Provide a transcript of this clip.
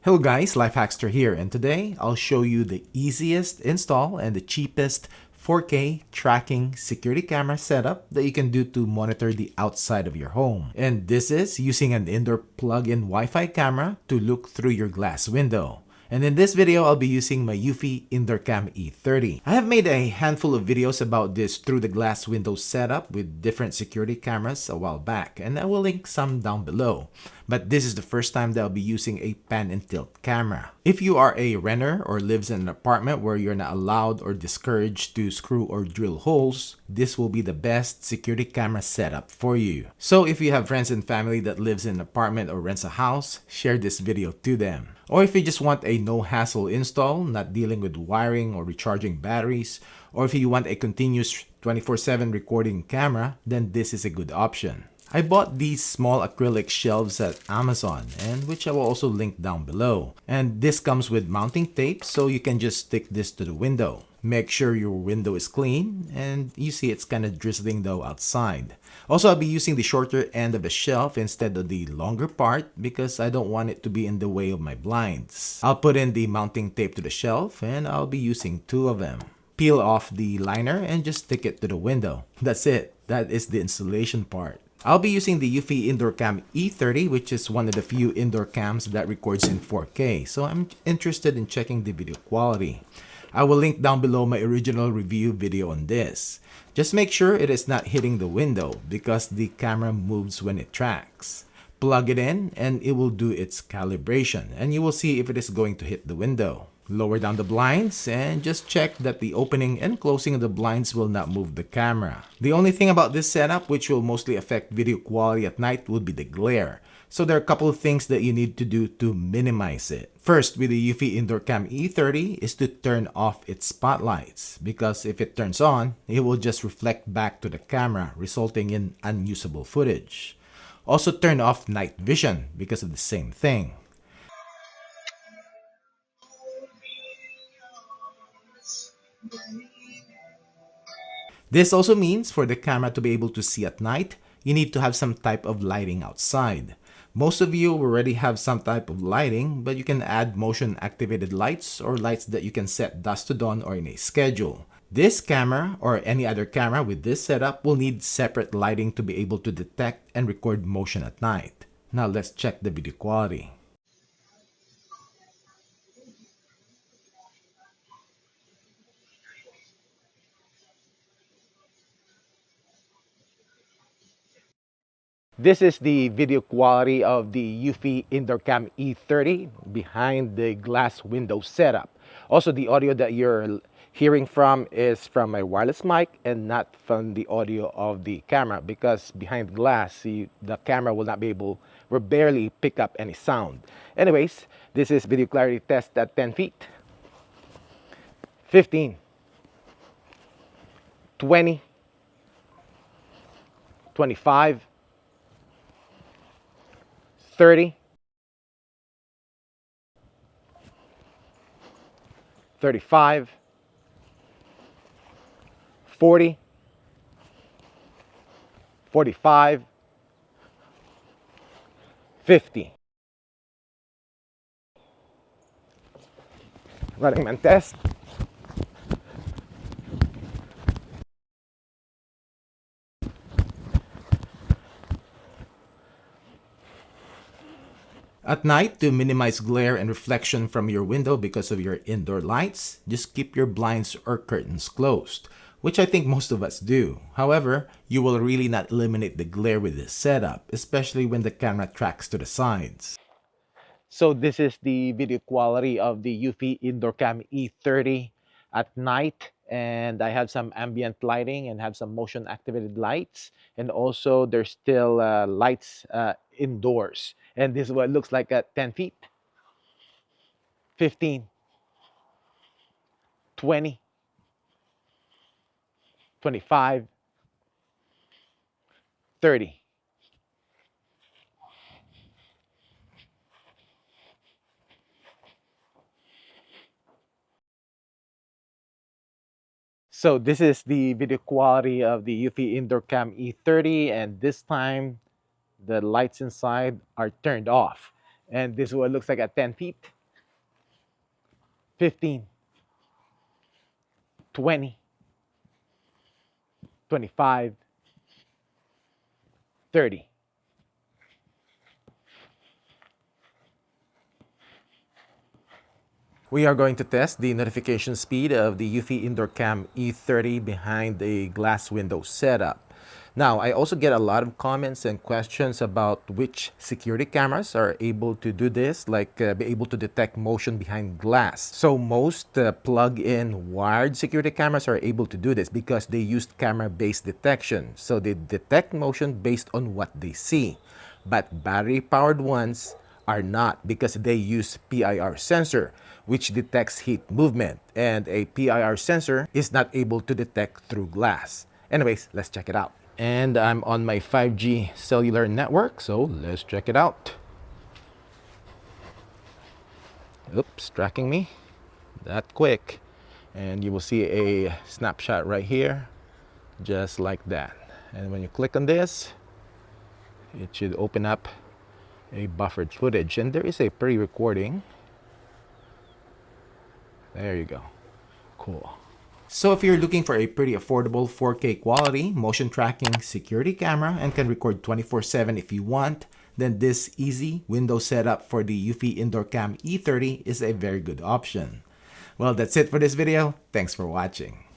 Hello guys, LifeHackster here, and today I'll show you the easiest install and the cheapest 4K tracking security camera setup that you can do to monitor the outside of your home. And this is using an indoor plug-in Wi-Fi camera to look through your glass window. And in this video, I'll be using my eufy Indoor Cam E30. I have made a handful of videos about this through the glass window setup with different security cameras a while back, and I will link some down below. But this is the first time that I'll be using a pan and tilt camera. If you are a renter or lives in an apartment where you're not allowed or discouraged to screw or drill holes, this will be the best security camera setup for you. So if you have friends and family that lives in an apartment or rents a house, share this video to them. Or if you just want a no-hassle install, not dealing with wiring or recharging batteries, or if you want a continuous 24/7 recording camera, then this is a good option. I bought these small acrylic shelves at Amazon, and which I will also link down below. And this comes with mounting tape, so you can just stick this to the window. Make sure your window is clean, and you see it's kind of drizzling though outside. Also, I'll be using the shorter end of the shelf instead of the longer part because I don't want it to be in the way of my blinds. I'll put in the mounting tape to the shelf, and I'll be using two of them. Peel off the liner and just stick it to the window. That's it. That is the installation part. I'll be using the eufy Indoor Cam E30, which is one of the few indoor cams that records in 4K, so I'm interested in checking the video quality. I will link down below my original review video on this. Just make sure it is not hitting the window because the camera moves when it tracks. Plug it in and it will do its calibration, and you will see if it is going to hit the window. Lower down the blinds and just check that the opening and closing of the blinds will not move the camera. The only thing about this setup which will mostly affect video quality at night would be the glare. So there are a couple of things that you need to do to minimize it. First, with the eufy Indoor Cam E30 is to turn off its spotlights, because if it turns on, it will just reflect back to the camera, resulting in unusable footage. Also turn off night vision because of the same thing. This also means for the camera to be able to see at night, you need to have some type of lighting outside. Most of you already have some type of lighting, but you can add motion activated lights or lights that you can set dusk to dawn or in a schedule. This camera or any other camera with this setup will need separate lighting to be able to detect and record motion at night. Now let's check the video quality. This is the video quality of the eufy Indoor Cam E30 behind the glass window setup. Also, the audio that you're hearing from is from my wireless mic and not from the audio of the camera, because behind glass, the camera will not be able, will barely pick up any sound. Anyways, this is video clarity test at 10 feet, 15, 20, 25, 30, 35, 40, 45, 50. Running man test. At night, to minimize glare and reflection from your window because of your indoor lights, just keep your blinds or curtains closed, which I think most of us do. However, you will really not eliminate the glare with this setup, especially when the camera tracks to the sides. So this is the video quality of the eufy Indoor Cam E30 at night, and I have some ambient lighting and have some motion activated lights, and also there's still lights indoors, and this is what it looks like at 10 feet, 15, 20, 25, 30. So this is the video quality of the eufy Indoor Cam E30, and this time the lights inside are turned off. And this is what it looks like at 10 feet, 15, 20, 25, 30. We are going to test the notification speed of the eufy Indoor Cam E30 behind a glass window setup. Now, I also get a lot of comments and questions about which security cameras are able to do this, like be able to detect motion behind glass. So most plug-in wired security cameras are able to do this because they use camera-based detection. So they detect motion based on what they see. But battery-powered ones are not because they use PIR sensor, which detects heat movement, and a PIR sensor is not able to detect through glass. Anyways, let's check it out. And I'm on my 5G cellular network, so let's check it out. Oops, tracking me that quick. And you will see a snapshot right here, just like that. And when you click on this, it should open up a buffered footage, and there is a pre-recording. There you go. Cool. So if you're looking for a pretty affordable 4K quality motion tracking security camera and can record 24/7 if you want, then this easy window setup for the eufy Indoor Cam E30 is a very good option. Well, that's it for this video. Thanks for watching.